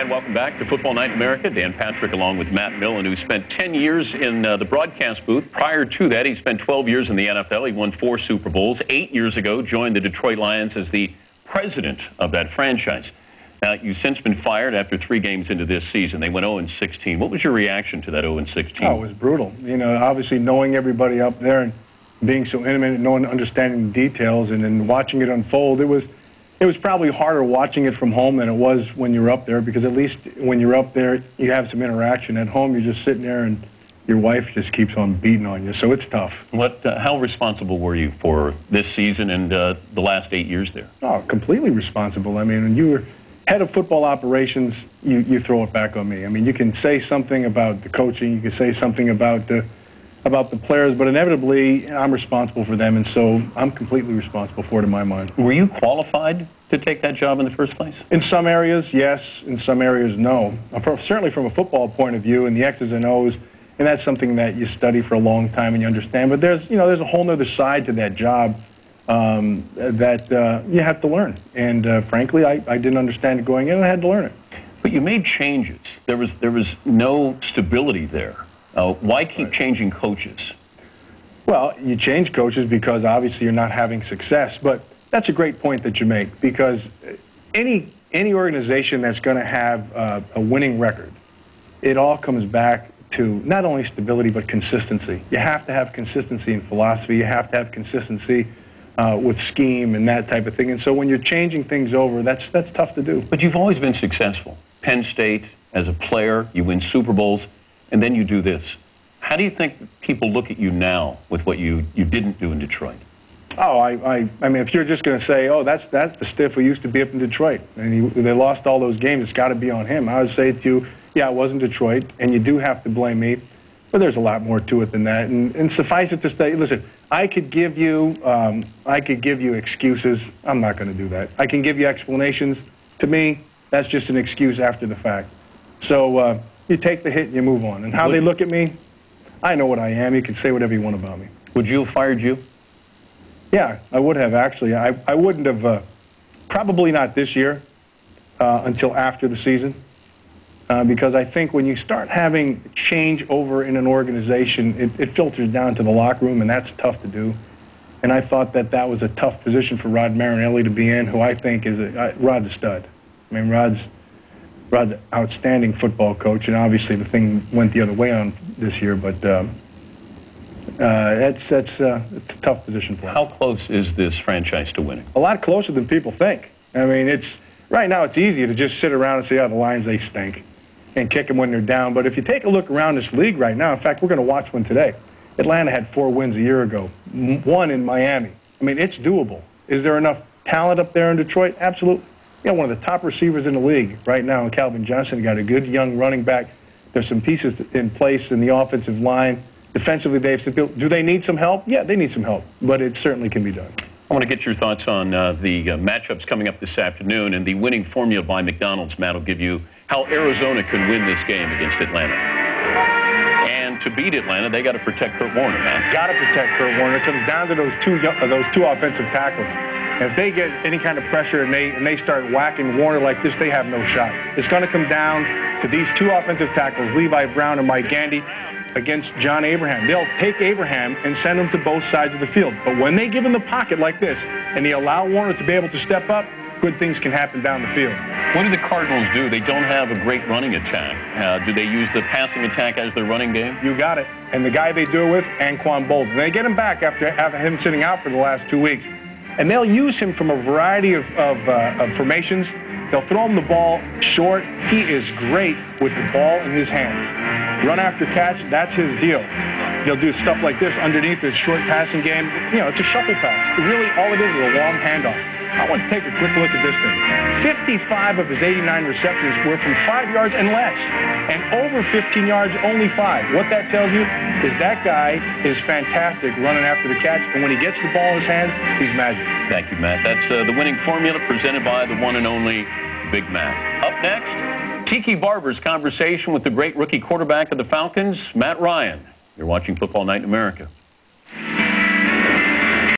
And welcome back to Football Night in America. Dan Patrick along with Matt Millen, who spent 10 years in the broadcast booth. Prior to that, he spent 12 years in the NFL. He won 4 Super Bowls. 8 years ago, joined the Detroit Lions as the president of that franchise. Now, you've since been fired after 3 games into this season. They went 0-16. What was your reaction to that 0-16? Oh, it was brutal. You know, obviously knowing everybody up there and being so intimate and knowing, understanding the details and then watching it unfold, it was probably harder watching it from home than it was when you're up there, because at least when you're up there, you have some interaction. At home, you're just sitting there and your wife just keeps on beating on you, so it's tough. How responsible were you for this season and the last 8 years there? Oh, completely responsible. I mean, when you were head of football operations, you throw it back on me. I mean, you can say something about the coaching, you can say something about the players, but inevitably, I'm responsible for them, and so I'm completely responsible for it in my mind. Were you qualified to take that job in the first place? In some areas, yes. In some areas, no. Certainly from a football point of view and the X's and O's, and that's something that you study for a long time and you understand. But there's a whole other side to that job that you have to learn. And frankly, I didn't understand it going in, and I had to learn it. But you made changes. There was no stability there. Why keep changing coaches? Well, you change coaches because obviously you're not having success. But that's a great point that you make, because any organization that's going to have a winning record, it all comes back to not only stability but consistency. You have to have consistency in philosophy. You have to have consistency with scheme and that type of thing. And so when you're changing things over, that's tough to do. But you've always been successful. Penn State, as a player, you win Super Bowls, and then you do this. How do you think people look at you now with what you didn't do in Detroit? Oh, I mean, if you're just going to say, oh, that's the stiff who used to be up in Detroit, and they lost all those games, it's got to be on him. I would say to you, yeah, it wasn't Detroit, and you do have to blame me, but there's a lot more to it than that. And suffice it to say, listen, I could give you excuses. I'm not going to do that. I can give you explanations. To me, that's just an excuse after the fact. So you take the hit and you move on. And how they look at me, I know what I am. You can say whatever you want about me. Would you have fired you? Yeah, I would have, actually. I wouldn't have, probably not this year, until after the season. Because I think when you start having change over in an organization, it filters down to the locker room, and that's tough to do. And I thought that was a tough position for Rod Marinelli to be in, who I think is Rod's a stud. I mean, Rod's an outstanding football coach, and obviously the thing went the other way on this year, but it's a tough position for him. How close is this franchise to winning? A lot closer than people think. I mean, right now it's easy to just sit around and say, oh, the Lions, they stink, and kick them when they're down. But if you take a look around this league right now, in fact, we're going to watch one today. Atlanta had 4 wins a year ago, 1 in Miami. I mean, it's doable. Is there enough talent up there in Detroit? Absolutely. You know, one of the top receivers in the league right now, Calvin Johnson, got a good young running back. There's some pieces in place in the offensive line. Defensively, they've built. Do they need some help? Yeah, they need some help, but it certainly can be done. I want to get your thoughts on the matchups coming up this afternoon, and the winning formula by McDonald's. Matt will give you how Arizona can win this game against Atlanta. And to beat Atlanta, they got to protect Kurt Warner, man. Got to protect Kurt Warner. It comes down to those two offensive tackles. And if they get any kind of pressure and they start whacking Warner like this, they have no shot. It's going to come down to these 2 offensive tackles, Levi Brown and Mike Gandy, against John Abraham. They'll take Abraham and send him to both sides of the field. But when they give him the pocket like this and they allow Warner to be able to step up, good things can happen down the field. What do the Cardinals do? They don't have a great running attack. Do they use the passing attack as their running game? You got it. And the guy they do it with, Anquan Bolden. They get him back after having him sitting out for the last 2 weeks. And they'll use him from a variety of formations. They'll throw him the ball short. He is great with the ball in his hands. Run after catch, that's his deal. He'll do stuff like this underneath his short passing game. You know, it's a shuffle pass. Really, all it is a long handoff. I want to take a quick look at this thing. 55 of his 89 receptions were from 5 yards and less. And over 15 yards, only 5. What that tells you is that guy is fantastic running after the catch. And when he gets the ball in his hands, he's magic. Thank you, Matt. That's the winning formula presented by the one and only Big Matt. Up next, Tiki Barber's conversation with the great rookie quarterback of the Falcons, Matt Ryan. You're watching Football Night in America.